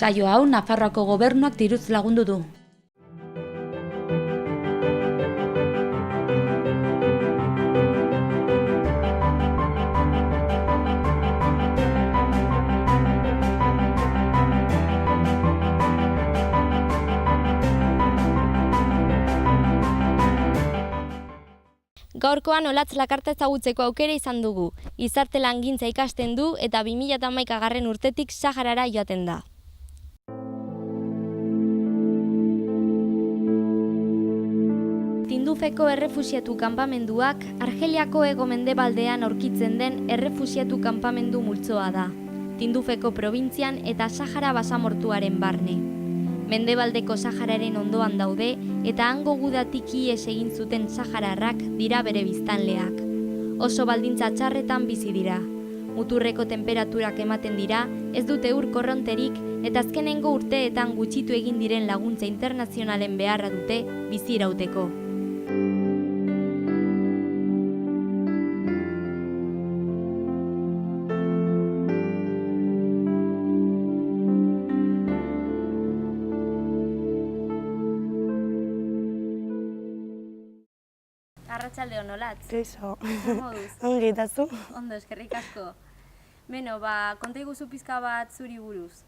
Saio hau Nafarroako gobernuak diruz lagundu du. Gaurkoan Olatz Lakarta ezagutzeko aukera izan dugu. Gizarte langintza ikasten du eta 2011. urtetik Saharara joaten da. Tindufeko errefuxiatu kanpamenduak Argeliako hego-mendebaldean aurkitzen den errefuxiatu kanpamendu multzoa da. Tindufeko probintzian eta Sahara basamortuaren barne. Mendebaldeko Sahararen ondoan daude eta hango gudatik ihes egin zuten sahararrak dira bere biztanleak. Oso baldintza txarretan bizi dira. Muturreko tenperaturak ematen dira, ez dute ur korronterik eta azkenengo urteetan gutxitu egin diren laguntza internazionalen beharra dute bizi irauteko. Arratsaldeon, Olatz. Eso. Moduz? Ongi eta zu? Ondo, eskerrik asko. Beno, konta iguzu pizka bat zuri buruz.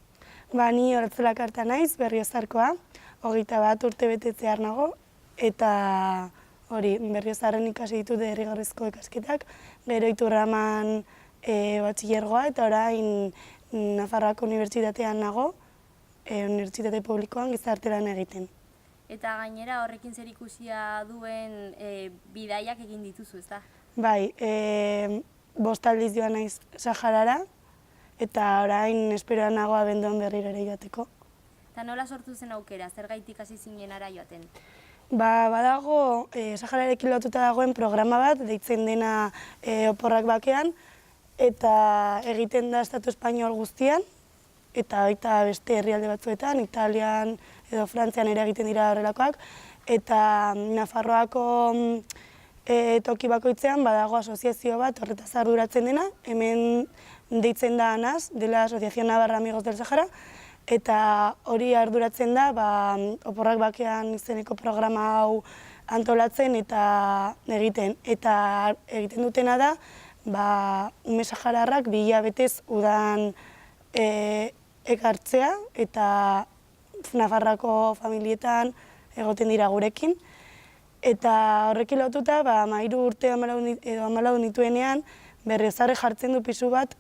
Ni Olatz Lakarta naiz, Berriozarkoa, 21 urte betetzear nago, eta hori, Berriozarren ikasi ditut derrigorrezko ikasketak, gero Iturraman batxilergoa, eta orain Nafarroako unibertsitatean nago, unibertsitate publikoan gizarte lan egiten. Eta gainera horrekin zer ikusia duen bidaiak egin dituzu, ezta? Bai, 5 aldiz joan naiz Saharara, eta orain esperoan nago abenduan berriro ere joateko. Eta nola sortu zen aukera, zergaitik hasi zinenara joaten? Badago, Sahararekin lotuta dagoen programa bat, deitzen dena oporrak bakean, eta egiten da Estatu Espainol guztian, eta baita beste herrialde batzuetan, Italian edo Frantzian ere egiten dira horrelakoak, eta Nafarroako toki bakoitzean badago asoziazio bat horretaz arduratzen dena, hemen deitzen da ANAS, dela Asociación Navarra Amigos del Sahara, eta hori arduratzen da oporrak bakean izeneko programa hau antolatzen eta egiten. Eta egiten dutena da, ume sahararrak 2 hilabetez udan ekartzea eta Nafarroako familietan egoten dira gurekin. Eta horrekin lotuta, 13 urte 14 nituenean, Berriozarre jartzen du pisu bat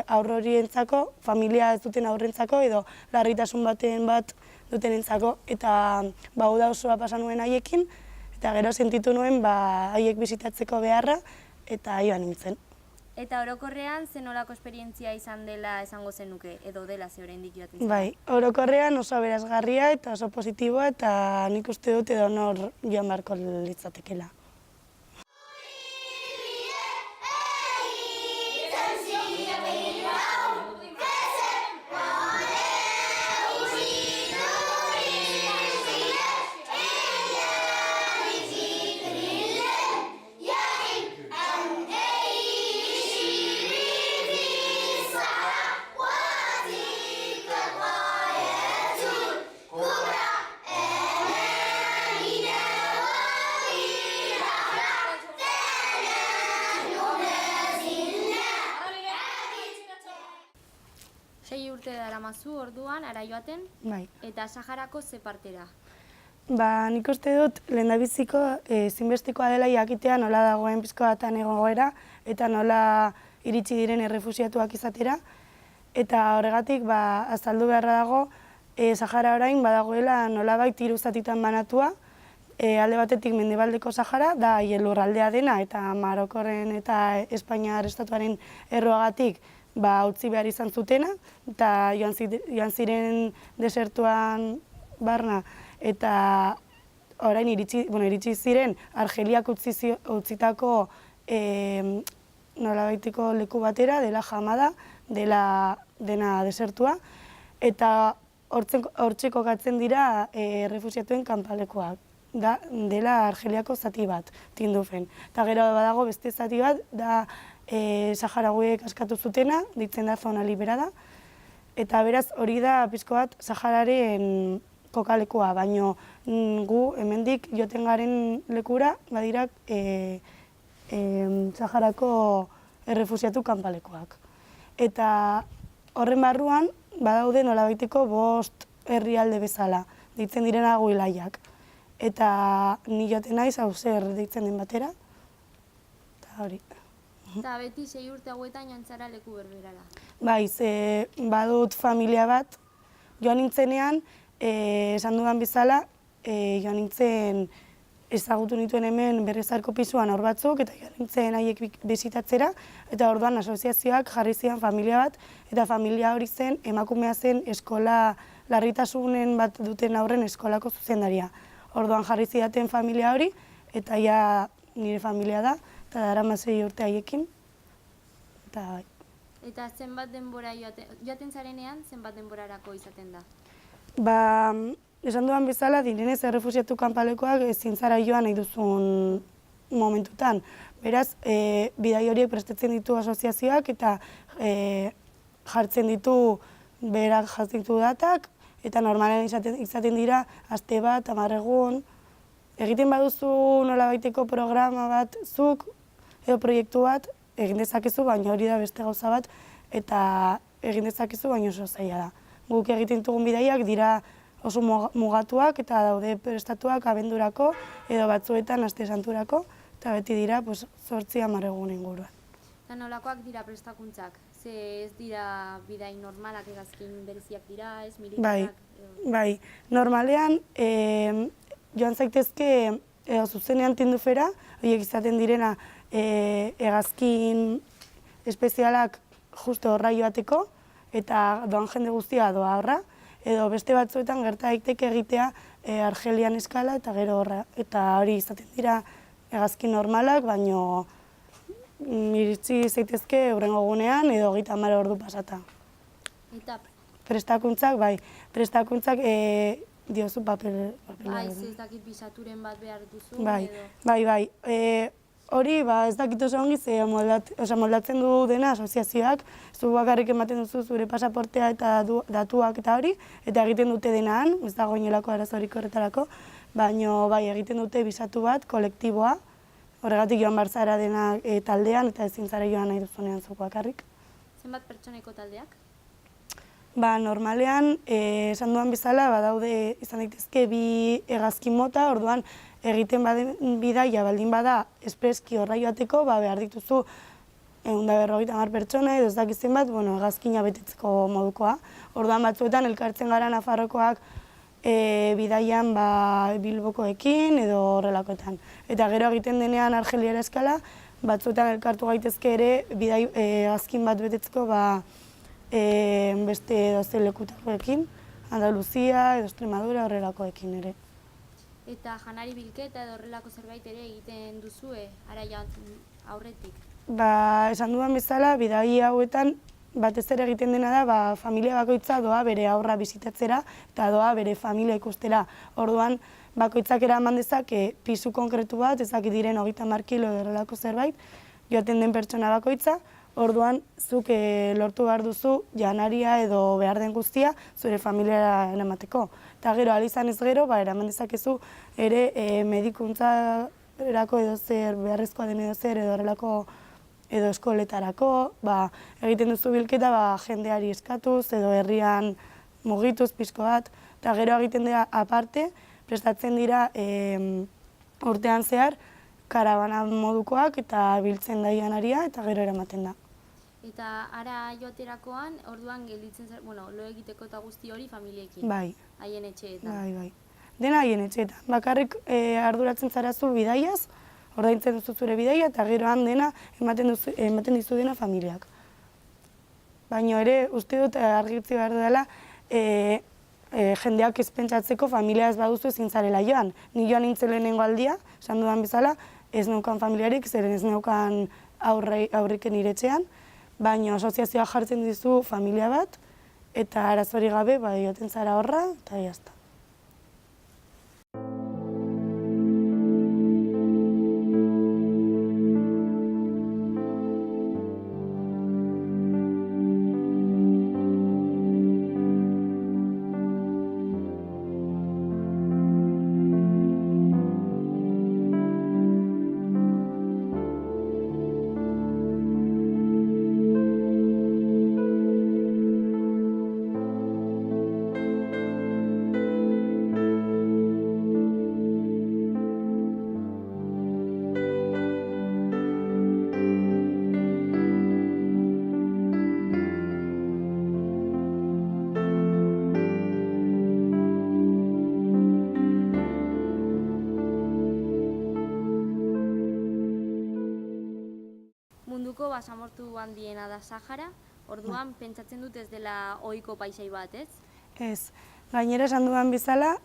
haur horientzako, familia ez duten haurrentzako edo larritasun bat dutenentzako. Eta uda osoa pasa nuen haiekin, eta gero sentitu nuen haiek bisitatzeko beharra, eta joan nintzen. Eta orokorrean zenolako esperientzia izan dela esango zenuke, edo dela ze oraindik joaten zen? Bai, orokorrean oso aberasgarria eta oso positiboa, eta nik uste dut edonor joan beharko litzatekeela. Urte daramazu orduan, ara joaten, Bai. eta Saharako ze partera? Nik uste dut lehendabiziko ezinbestekoa dela jakitea nola dagoen pixka batan egoera eta nola iritsi diren errefuxiatuak izatera. Eta horregatik azaldu beharra dago Sahara orain badagoela nolabait 3 zatitan banatua. Alde batetik mendebaldeko Sahara, da lurraldea dena eta Marokoren eta Espainiar estatuaren erroagatik utzi behar izan zutena, eta joan ziren desertuan barna, eta orain iritsi ziren Argeliak utzitako nolabaiteko leku batera, dela Hamada, dena desertua, eta hortxe kokatzen dira errefuxiatuen kanpalekoak. Dela Argeliako zati bat, Tindufen. Eta gero badago beste zati bat, da Saharaguek askatu zutena, ditzen da zona liberada, Eta beraz hori da pizko bat Sahararen kokalekua, baino gu hemendik joten garen lekura badirak Saharako errefusiatu kanpalekoak. Eta horren barruan badaude nolabaiteko 5 herrialde bezala, deitzen direna wilaiak. Eta ni joaten naiz Auxerre deitzen den batera. Eta hori. Eta beti 6 urte hauetan jantzara leku berberara. Bai, badut familia bat, joan nintzenean, esan dudan bezala, joan nintzen ezagutu nituen hemen Berriozarko pisuan hor batzuk, eta joan nintzen haiek bisitatzera, eta orduan asoziazioak jarri zidan familia bat, eta familia hori zen, emakumea zen eskola larritasunen bat duten aurren eskolako zuzendaria. Orduan jarri zidaten familia hori, eta ja nire familia da, eta darama 6 urte haiekin, eta bai. Eta zenbat denbora joaten zarenean, zenbat denborarako izaten da? Ba, esan dudan bezala, direnez errefusiatu kanpalekoak ezin zara joan nahi duzun momentutan. Beraz, bidai horiek prestatzen ditu asoziazioak eta jartzen ditu berak jartzen ditu datak, eta normalen izaten dira aste bat, 10 egun. Egiten baduzu nolabaiteko programa bat zuk, edo proiektu bat, egin dezakezu, baina hori da beste gauza bat, eta egin dezakezu, baina oso zaila da. Guk egiten ditugun bidaiak dira oso mugatuak eta daude prestatuak abendurako edo batzuetan aste santurako, eta beti dira 8-10 egun inguruan. Eta nolakoak dira prestakuntzak? Ze ez dira bidai normalak, hegazkin bereziak dira, ez militarak? Bai, normalean joan zaitezke zuzenean tindufera, horiek izaten direna hegazkin espezialak justo horra joateko, eta doan jende guztia doa horra, edo beste batzuetan gerta daiteke egitea Argelian eskala eta gero horra. Eta hori izaten dira hegazkin normalak, baino iritsi zaitezke hurrengo egunean edo 30 ordu pasata. Eta Prestakuntzak, bai, prestakuntzak diozu papel. bai, ez dakit bisaturen bat behar duzu Bai, edo... bai. Hori, ez dakit oso ongi, ze moldatzen du dena asoziazioak, zu bakarrik ematen duzu zure pasaportea eta datuak eta hori, eta egiten dute denan, ez dago inolako arazorik horretarako, baina bai, egiten dute bisatu bat, kolektiboa, horregatik joan barzara dena taldean, eta ezin zara joan nahi duzunean zuk bakarrik. Zenbat pertsoneko taldeak? Ba, normalean, esan duan bezala, badaude izan daitezke 2 hegazkin mota, orduan egiten bidaia baldin bada espreski horra joateko, behar dituzu 150 pertsona edo ez dakizen bat, hegazkina betetzeko modukoa. Orduan batzuetan elkartzen gara Nafarrokoak bidaian Bilbokoekin edo horrelakoetan. Eta gero egiten denean Argeliara eskala, batzuetan elkartu gaitezke ere hegazkin bat betetzeko beste edoze lekutakoekin, Andaluzia edo Extremadura horrelakoekin ere. Eta janari bilketa edo horrelako zerbait ere egiten duzue, ara aurretik? Ba, esan dudan bezala, bidai hauetan batez ere egiten dena da, familia bakoitza doa bere aurra bisitatzera eta doa bere familia ikustera. Orduan, bakoitzak eraman dezake pisu konkretu bat, ezak diren 30 kilo edo horrelako zerbait, joaten den pertsona bakoitza, orduan, zuk lortu behar duzu janaria edo behar den guztia zure familiara eramateko. Eta gero, alizan ez gero, eraman dezakezu ere medikuntzarako edo zer, beharrezkoa den edo zer, edo horrelako edo eskoletarako, egiten duzu bilketa jendeari eskatuz edo herrian mugituz pixko bat, eta gero egiten dira aparte, prestatzen dira urtean zehar, karabana modukoak eta biltzen da janaria eta gero eramaten da. Eta ara joaterakoan, orduan gelditzen zer, lo egiteko eta guzti hori familiekin? Bai. Haien etxeetan? Bai. Dena haien etxeetan. Bakarrik arduratzen zarazu bidaiaz, ordaintzen duzu zure bidaia eta geroan dena ematen dizu dena familiak. Baina ere, uste dut argitzi behar dela, jendeak ez pentsatzeko familia ez baduzu ezin zarela joan. Ni joan nintzen lehenengo aldia, esan dudan bezala, ez neukan familiarik, zeren ez neukan aurriken iretxean, baina asoziazioa jartzen dizu familia bat, eta arazori gabe joaten zara horra, eta jazta. Munduko basamortu handiena da Sahara, orduan pentsatzen dut ez dela ohiko paisai bat, ez? Ez. Gainera esan dudan bezala,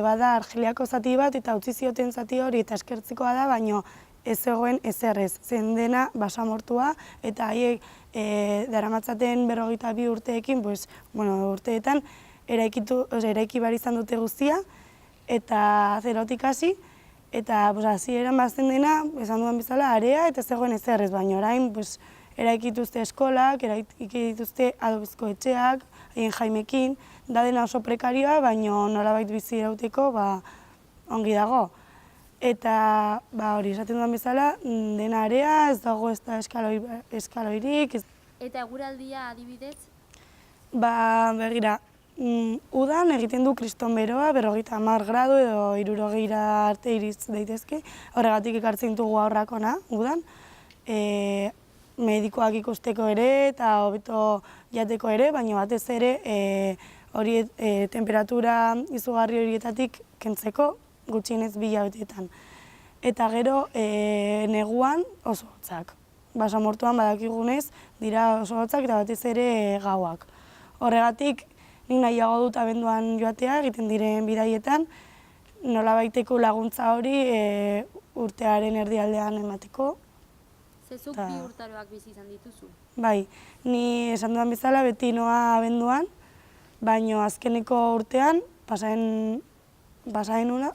bada Argeliako zati bat eta utzi zioten zati hori eta eskertzekoa da, baino ez zegoen ezerrez. Zen dena basamortua eta haiek daramatzaten 42 urteekin, urteetan eraiki behar izan dute guztia eta zerotik hasi. Eta hasieran bazen dena, esan dudan bezala, area eta zegoen ezerrez, baina orain eraiki dituzte eskolak, eraiki dituzte adobezko etxeak, haien jaimekin, da dena oso prekarioa, baina nolabait bizi irauteko ongi dago. Eta hori esaten dudan bezala, dena area, ez dago ez da eskaloirik. Eta eguraldia adibidez? Begira, udan egiten du kriston beroa, 50 gradu edo 60 arte iriz daitezke. Horregatik ekartzen dugu haurrak hona, udan. Medikoak ikusteko ere eta hobeto jateko ere, baina batez ere temperatura izugarri horietatik kentzeko gutxienez 2 hilabeteetan. Eta gero neguan oso hotzak. Basamortuan badakigunez dira oso hotzak eta batez ere gauak. Horregatik nik nahiago dut abenduan joatea egiten diren bidaietan, nolabaiteko laguntza hori urtearen erdialdean emateko. Zezuk bi urtaroak bizi izan dituzu? Bai, ni esan dudan bezala beti noa abenduan, baina azkeneko urtean, pasaen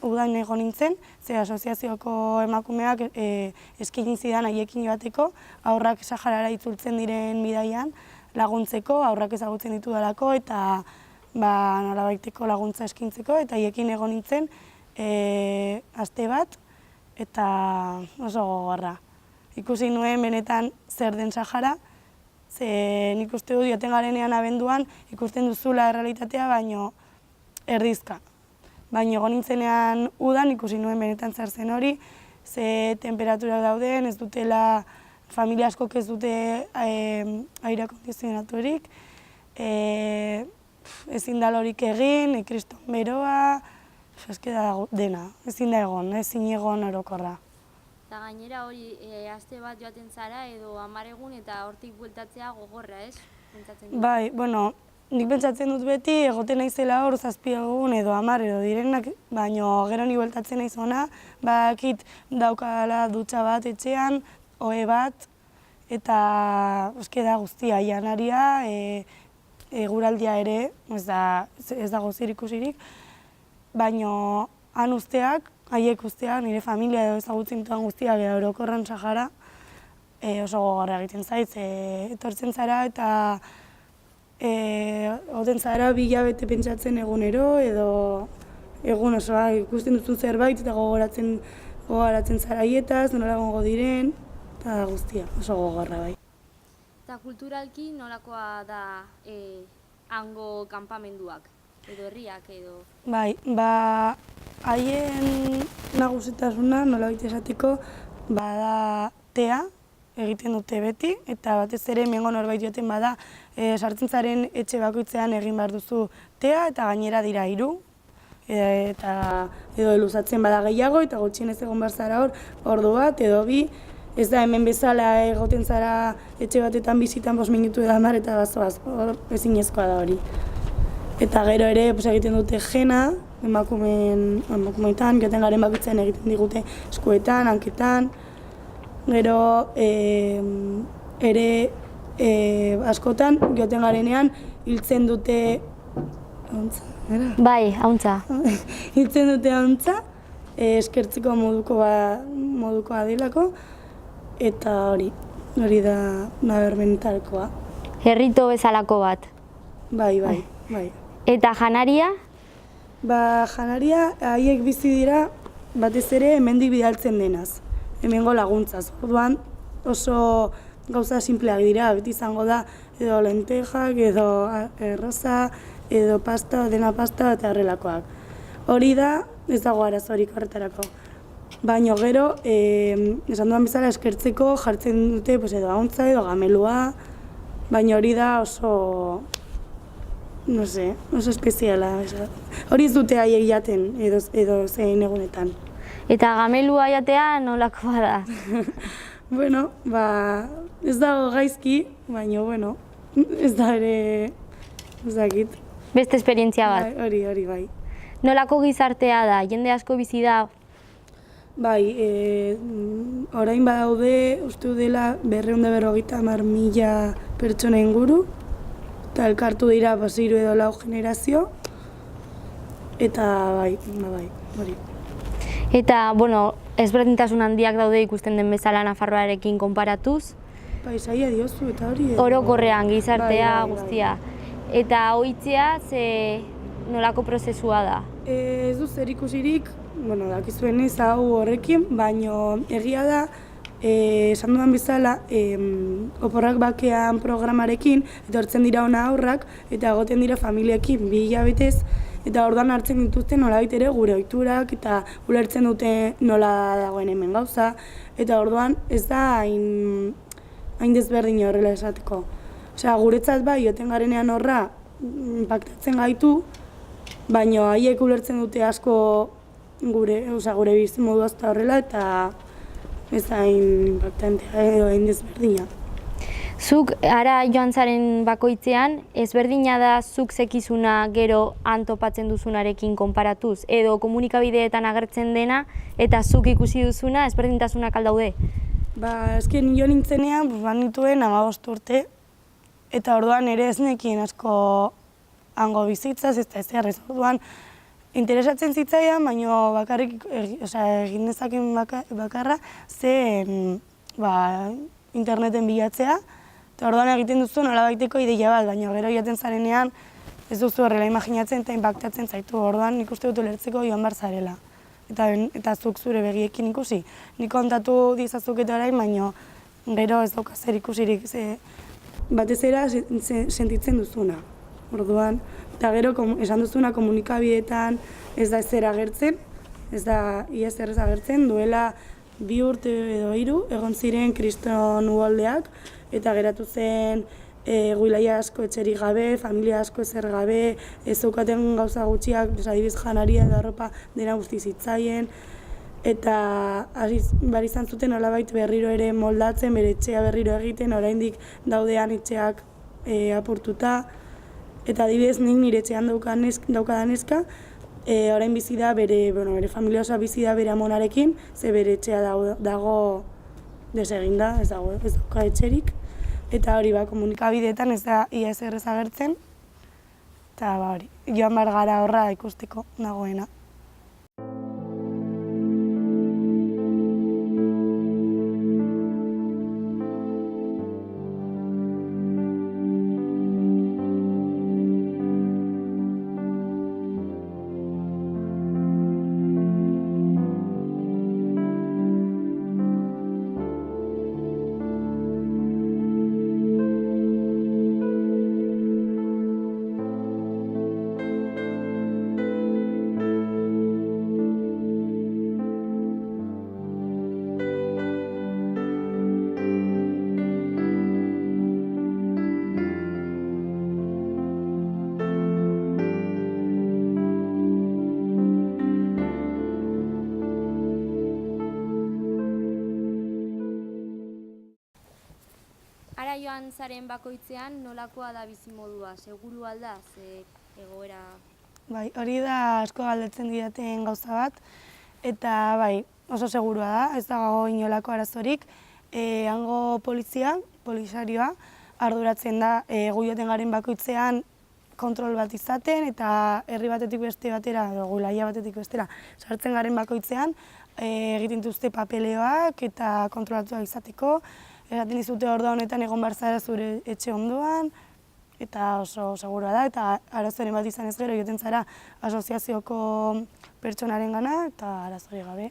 udan egon nintzen, ze asoziazioko emakumeak eskaini zidan haiekin joateko, haurrak Saharara itzultzen diren bidaian laguntzeko, haurrak ezagutzen ditudalako eta nolabaiteko laguntza eskintzeko, eta haiekin egon nintzen aste bat eta oso gogorra. Ikusi nuen benetan zer den Sahara, ze nik uste dut joaten garenean abenduan ikusten duzula errealitatea, baino erdizka. Baina egon nintzenean udan ikusi nuen benetan zer zen hori, ze temperaturak dauden, ez dutela, familia askok ez dute aire kondizionaturik, ezin da lorik egin, kriston beroa, eske da dena, ezin da egon orokorra. Eta gainera hori, aste bat joaten zara edo 10 egun eta hortik bueltatzea gogorra, ez? Bai, nik pentsatzen dut beti egoten naizela hor 7 egun edo 10 edo direnak, baina gero ni bueltatzen naiz hona, bakit daukala dutxa bat etxean, ohe bat, eta eske da guztia, janaria, eguraldia ere, ez dago zerikusirik, baina han usteak, haiek usteak, nire familia edo ezagutzen duan guztiak orokorran Sahara, oso gogorra egiten zait, etortzen zara eta oten zara 2 hilabete pentsatzen egunero edo egun osoa ikusten duzu zerbait eta gogoratzen zara haietaz, nola egongo diren, eta guztia, oso gogorra bai. Eta kulturalki nolakoa da hango kanpamenduak, edo herriak edo? Bai, haien nagusitasuna nolabait esateko bada tea egiten dute beti, eta batez ere hemengo norbait joaten bada sartzen zaren etxe bakoitzean egin behar duzu tea eta gainera dira 3, eta edo luzatzen bada gehiago eta gutxienez egon behar zara hor, ordu bat edo 2, ez da hemen bezala egoten zara etxe batetan bizitan 5 minutu edo 10 eta bazoaz, ezinezkoa da hori. Eta gero ere egiten dute jena, emakumeetan, joaten garen bakoitzean egiten digute eskuetan, hanketan. Gero ere askotan joaten garenean hiltzen dute Bai, hauntza. Hiltzen dute hauntza, eskertzeko modukoa delako, eta hori da nabarmentalkoa. Herrito bezalako bat. Bai. Eta janaria? Janaria haiek bizi dira batez ere hemendik bidaltzen denaz, hemengo laguntzaz. Orduan oso gauza sinpleak dira, beti izango da edo lentejak, edo erroza, edo pasta, dena pasta eta horrelakoak. Hori da, ez dago arazorik horretarako. Baina gero, esan duan bezala eskertzeko jartzen dute edo hauntza edo gamelua, baina hori da oso oso espeziala. Hori ez dute haiek jaten edo zein egunetan. Eta gamelua jatea nolakoa da? Bueno, ez dago gaizki, baina, bueno, ez da ere, ez dakit. Beste esperientzia bat. Hori, bai. Nolako gizartea da? Jende asko bizi da? Bai, orain badaude, uste dela 250.000 pertsona inguru, eta elkartu dira 3 edo 4 generazio, eta bai, hori. Eta, bueno, ezberdintasun handiak daude ikusten den bezala Nafarroarekin konparatuz. Paisaia diozu eta hori. Orokorrean gizartea Bai. guztia. Eta ohitzea ze nolako prozesua da? Ez du zer ikusirik, bueno, dakizuenez hau horrekin, baino egia da, esan dudan bezala, Oporrak Bakean programarekin, etortzen dira ona aurrak, eta egoten dira familiekin 2 hilabetez, eta orduan hartzen dituzten nolabait ere gure ohiturak eta ulertzen dute nola dagoen hemen gauza, eta orduan ez da hain desberdin horrela esateko. Osea, guretzat bai, joten garenean horra impactatzen gaitu, baina haiek ulertzen dute asko gure bizimodua eta horrela, eta ez da hain impactantea edo hain desberdina. Zuk ara joan zaren bakoitzean, ezberdina da zuk zekizuna gero han topatzen duzunarekin konparatuz, edo komunikabideetan agertzen dena eta zuk ikusi duzuna ezberdintasunak aldaude? Ezken jo nintzenean, banituen 15 urte, eta orduan ere ez nekien asko hango bizitzaz, ez da ez orduan interesatzen zitzaian, baina bakarrik egin dezaken bakarra zen interneten bilatzea, eta orduan egiten duzu nolabaiteko ideia bat, baina gero jaten zarenean ez duzu horrela imaginatzen eta impactatzen zaitu, orduan nik uste dut ulertzeko joan bar zarela. Eta zuk zure begiekin ikusi. Nik kontatu dizazuk eta orain, baina gero ez dauka zer ikusirik, batez era sentitzen duzuna. Orduan, eta gero esan duzuna komunikabideetan ez da ezer agertzen, ez da ia zer ez agertzen, duela 2 urte edo 3 egon ziren kriston uholdeak, eta geratu zen guilaia asko etxerik gabe, familia asko ezer gabe, ez zeukaten gauza gutxiak, adibidez janaria eta arropa dena guzti zitzaien, eta bar izan zuten nolabait berriro ere moldatzen, bere etxea berriro egiten, oraindik daudean etxeak apurtuta, eta adibidez nik nire etxean daukadan neska, orain bizi da bere familia osoa bizi da bere amonarekin, ze bere etxea dago deseginda, ez dauka etxerik. Eta hori komunikabideetan ez da ia ezer ez agertzen, eta hori, joan bar gara horra ikusteko dagoena. Ara joan zaren bakoitzean nolakoa da bizimodua? Seguru alda, ze egoera... Bai, hori da asko galdetzen didaten gauza bat, eta bai, oso segurua da, ez dago inolako arazorik. Hango polisarioa, arduratzen da gu joaten garen bakoitzean kontrol bat izaten, eta herri batetik beste batera, edo gulaia batetik bestera, sartzen garen bakoitzean, egiten dituzte papeleoak eta kontrolatuak izateko, esaten dizute ordu honetan egon bar zara zure etxe ondoan, eta oso segurua da, eta arazoren bat izan ez gero joten zara asoziazioko pertsonaren gana, eta arazorik gabe.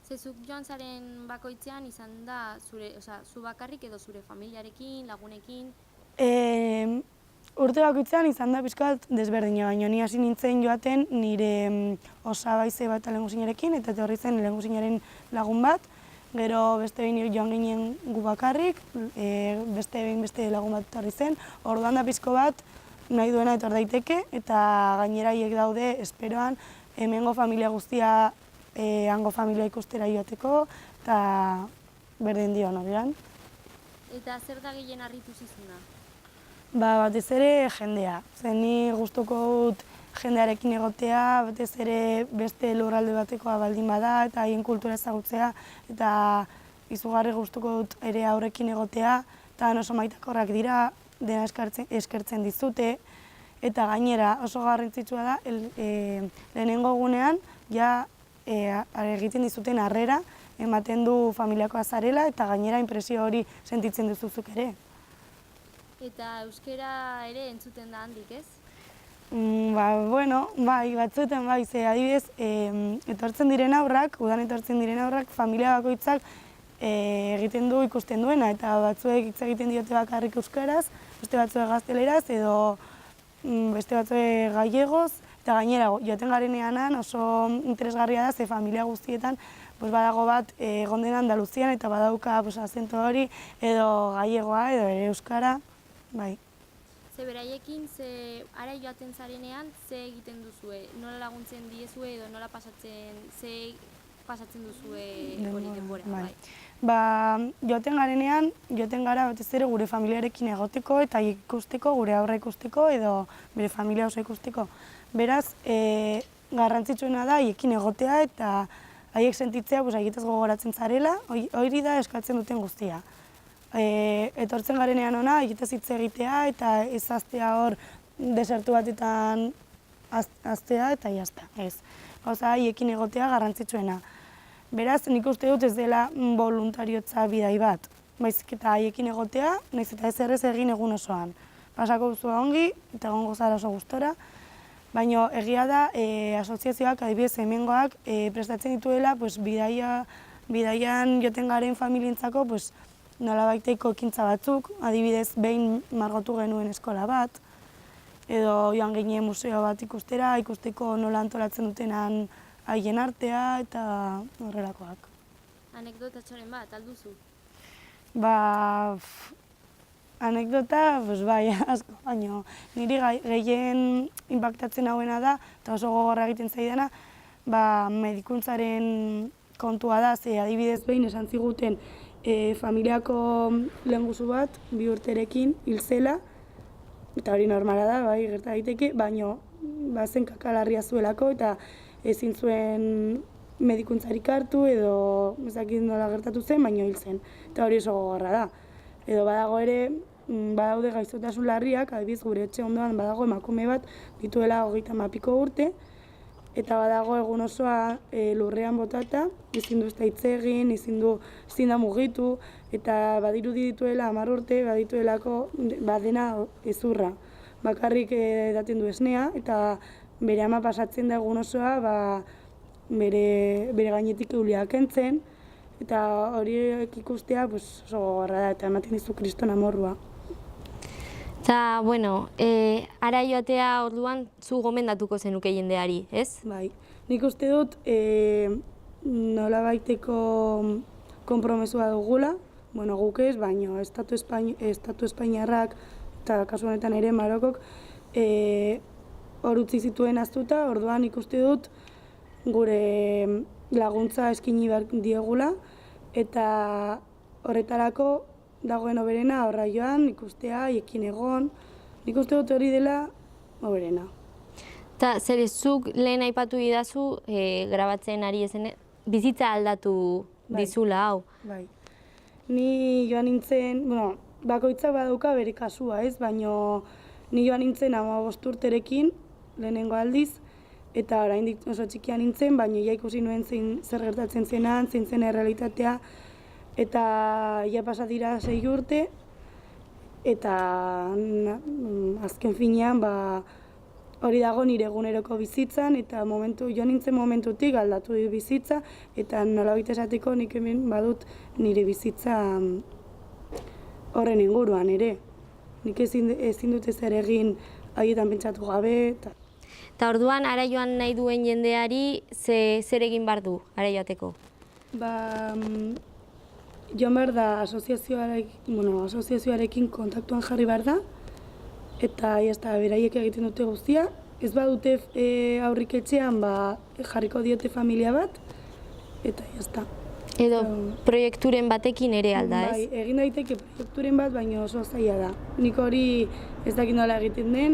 Zezuk joan zaren bakoitzean izan da zu bakarrik edo zure familiarekin, lagunekin? Urte bakoitzean izan da pixkat desberdina, baina ni hasi nintzen joaten nire osabaize bat lehengusinarekin, eta etorri zen lehengusinaren lagun bat, gero beste behin joan ginen gu bakarrik, beste lagun bat etorri zen, orduan da pixko bat nahi duena etor daiteke, eta gainera hiek daude esperoan hemengo familia guztia hango familia ikustera joateko, eta berdin dio norean. Eta zer da gehien harritu zizuna? Batez ere jendea. Ni gustuko dut jendearekin egotea, batez ere beste lurralde batekoa baldin bada eta haien kultura ezagutzea eta izugarri gustuko dut ere aurrekin egotea eta oso maitakorrak dira, dena eskertzen dizute eta gainera oso garrantzitsua da lehenengo egunean ja egiten dizuten harrera ematen du familiakoa zarela eta gainera inpresio hori sentitzen duzuzuk ere. Eta euskera ere entzuten da handik, ez? Bueno, bai, batzuetan bai, ze adibidez, etortzen diren aurrak, udan etortzen diren aurrak, familia bakoitzak egiten du ikusten duena, eta batzuek hitz egiten diote bakarrik euskaraz, beste batzuek gazteleraz, edo beste batzuek gallegoz, eta gainera, joaten garenean oso interesgarria da, ze familia guztietan badago bat egon den Andaluzian, eta badauka azento hori, edo gallegoa, edo ere euskara, bai. Ze beraiekin, ara joaten zarenean, ze egiten duzue? Nola laguntzen diezue edo nola pasatzen duzue hori denbora? Bai. Joaten garenean, joaten gara batez ere gure familiarekin egoteko eta ikusteko, gure aurra ikusteko edo bere familia oso ikusteko. Beraz, garrantzitsuena da haiekin egotea eta haiek sentitzea haietaz gogoratzen zarela, hori da eskatzen duten guztia. Etortzen garenean ona, haietaz hitz egitea eta ez aztea hor desertu batetan aztea eta jazta, ez. Gauza haiekin egotea garrantzitsuena. Beraz, nik uste dut ez dela voluntariotza bidai bat. Baizik eta haiekin egotea, nahiz eta ez errez egin egun osoan. Pasako duzua ongi eta egongo zara oso gustora, baina egia da asoziazioak, adibidez hemengoak, prestatzen dituela bidaian joten garen familientzako nolabaiteko ekintza batzuk, adibidez behin margotu genuen eskola bat, edo joan ginen museo bat ikusteko nola antolatzen dutenan haien artea eta horrelakoak. Anekdotatxoren bat, alduzu? Anekdota, bai, asko, baina niri gehien inpaktatzen hauena da, eta oso gogorra egiten zaidana, medikuntzaren kontua da, ze adibidez behin esan ziguten familiako lehengusu bat, 2 urterekin hil zela, eta hori normala da, bai, gerta daiteke, baina zen kakalarria zuelako eta ezin zuen medikuntzarik hartu edo ezakit nola gertatu zen, baina hil zen. Eta hori oso gogorra da. Edo badago ere, badaude gaixotasun larriak, adibidez gure etxe ondoan badago emakume bat dituela 30 urte, eta badago egun osoa lurrean botata, ezin du ez da hitz egin, ezin da mugitu, eta badirudi dituela 10 urte, badituelako badena ezurra. Bakarrik edaten du esnea, eta bere ama pasatzen da egun osoa bere gainetik euliak kentzen, eta horiek ikustea oso gogorra da, eta ematen dizu kriston amorrua. Eta, bueno, ara joatea orduan zu gomendatuko zenuke jendeari, ez? Bai, nik uste dut nolabaiteko konpromesua dugula, guk ez, baina Estatu Espainiarrak eta kasu honetan ere Marokok hor utzi zituen aztuta, orduan ikuste dut gure laguntza eskaini behar diegula eta horretarako dagoen hoberena horra joan, ikustea, haiekin egon, nik uste dut hori dela hoberena. Eta zer zuk lehen aipatu didazu grabatzen ari ezen, bizitza aldatu dizula hau? Bai, ni joan nintzen, bakoitzak badauka bere kasua ez, baina ni joan nintzen 15 urterekin, lehenengo aldiz, eta oraindik oso txikia nintzen, baina ja ikusi nuen zer gertatzen zenan, zein zen errealitatea, eta ja pasa dira 6 urte, eta azken finean hori dago nire eguneroko bizitzan, eta joan nintzen momentutik aldatu du bizitza, eta nolabait esateko nik hemen badut nire bizitza horren inguruan ere. Nik ezin dut ezer egin haietan pentsatu gabe. Eta orduan, ara joan nahi duen jendeari zer egin behar du, ara joateko? Joan behar da asoziazioarekin kontaktuan jarri behar da, eta beraiek egiten dute guztia. Ez badute aurrik etxean jarriko diote familia bat, eta jazta. Edo proiekturen batekin ere alda, ez? Bai, egin daiteke proiekturen bat, baina oso zaila da. Nik hori ez dakit nola egiten den,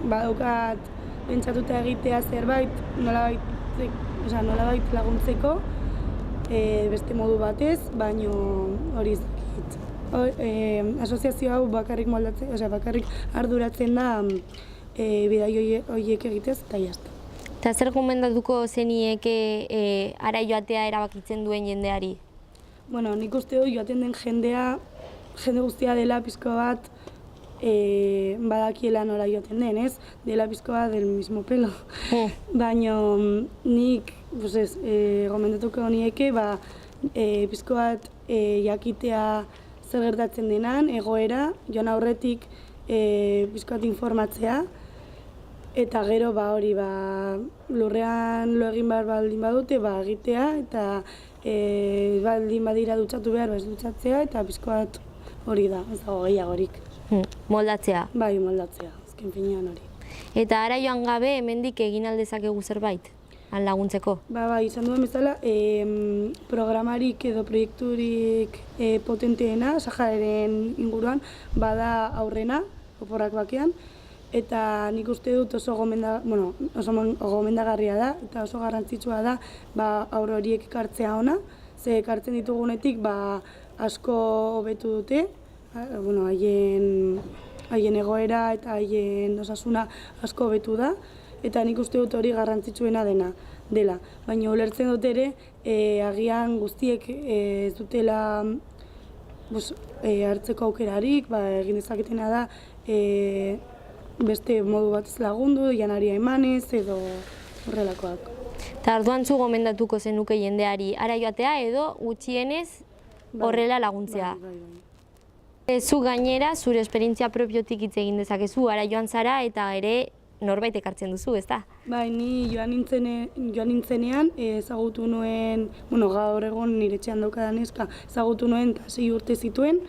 badaukat pentsatuta egitea zerbait, nolabait laguntzeko, beste modu batez, baina hori ez dakit. Asoziazio hau bakarrik moldatzen, bakarrik arduratzen da bidai horiek egitez eta jazta. Eta zer gomendatuko zenieke ara joatea erabakitzen duen jendeari? Bueno, nik uste dut joaten den jende guztia dela pizko bat badakiela nola joaten den, ez? Dela pizko bat del mismo pelo. Baina nik gomendatuko nieke pizko bat jakitea zer gertatzen denan, egoera, joan aurretik pizko bat informatzea, eta gero hori lurrean lo egin behar baldin badute egitea, eta baldin badira dutxatu behar ez dutxatzea, eta pizko bat hori da, ez dago gehiagorik. Moldatzea? Bai, moldatzea, azken finean hori. Eta ara joan gabe hemendik egin aldezakegu zerbait, han laguntzeko? Bai, izan duen bezala, programarik edo proiekturik potenteena, Sahararen inguruan, bada aurrena, oporrak bakean, eta nik uste dut oso gomendagarria da, eta oso garrantzitsua da aur horiek ekartzea ona, ze ekartzen ditugunetik asko hobetu dute, haien egoera eta haien osasuna asko hobetu da, eta nik uste dut hori garrantzitsuena dela. Baina ulertzen dut ere, agian guztiek ez dutela hartzeko aukerarik, egin dezaketena da beste modu batez lagundu, janaria emanez edo horrelakoak. Eta orduan zu gomendatuko zenuke jendeari ara joatea edo gutxienez horrela laguntzea. Zu gainera, zure esperientzia propiotik hitz egin dezakezu, ara joan zara eta ere norbait ekartzen duzu, ezta? Bai, ni joan nintzenean ezagutu nuen, gaur egon nire etxean daukadan neska, ezagutu nuen 6 urte zituen,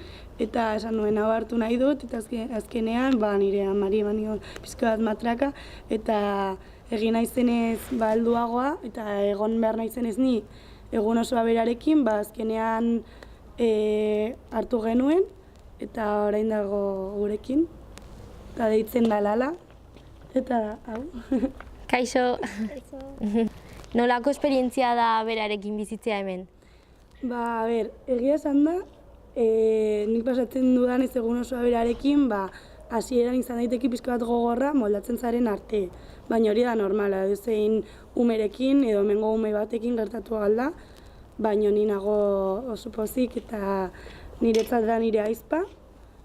eta esan nuen hau hartu nahi dut, eta azkenean nire amari eman nion pizka bat matraka, eta egin naizenez helduagoa, eta egon behar naizenez ni egun osoa berarekin, azkenean hartu genuen, eta orain dago gurekin, eta deitzen da Lala, eta hau. Kaixo, nolako esperientzia da berarekin bizitzea hemen? Egia esan da, nik pasatzen dudan ez egun osoa berarekin, hasieran izan daiteke pizka bat gogorra moldatzen zaren arte. Baina hori da normala, edozein umerekin edo hemengo ume batekin gertatu galda, baina ni nago oso pozik eta niretzat da nire aizpa,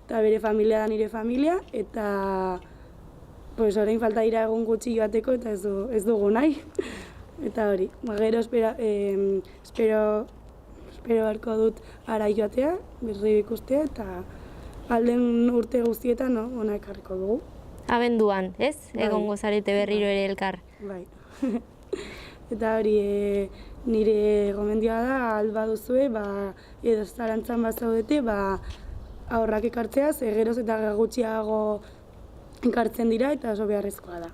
eta bere familia da nire familia, eta orain falta dira egun gutxi joateko eta ez dugu nahi. Eta hori, gero espero beharko dut ara joatea, berri ikustea, eta alden urte guztietan ona ekarriko dugu. Abenduan, ez? Egongo zarete berriro ere elkar. Bai. Eta hori, nire gomendioa da, alba duzue, edo zalantzan bazaudete, aurrak ekartzeaz, geroz eta gutxiago ekartzen dira eta oso beharrezkoa da.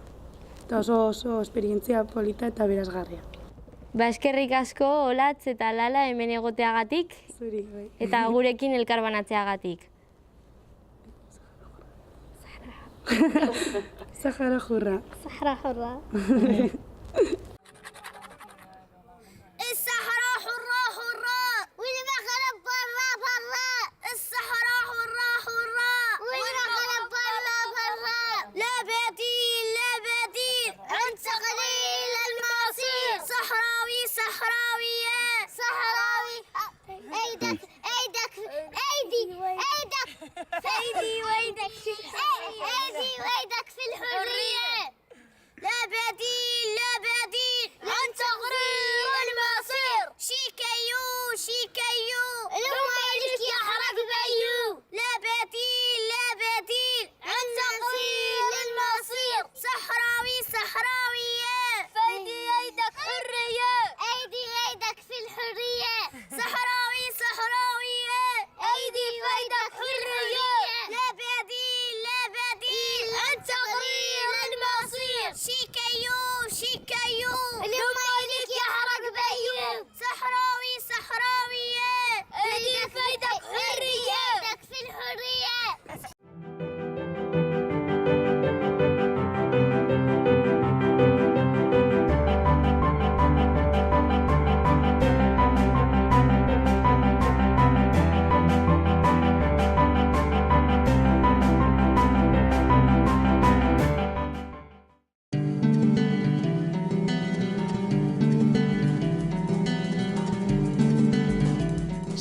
Eta oso esperientzia polita eta berazgarria. Eskerrik asko, Olatz eta Lala hemen egoteagatik. Zuri, bai. Eta gurekin elkar banatzeagatik. Sahara jurra. Sahara jurra. الصحراء حرة حرة والمغرب برا برا الصحراء حرة حرة والمغرب برا برا لا بديل لا بديل عن تقليل المصير صحراوي صحراوية صحراوي ايدك ايدك ايدي ايدك ايدي ويدك ايدي ويدك في الحرية لا بديل لا بديل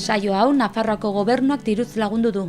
Saio hau Nafarroako Gobernuak diruz lagundu du.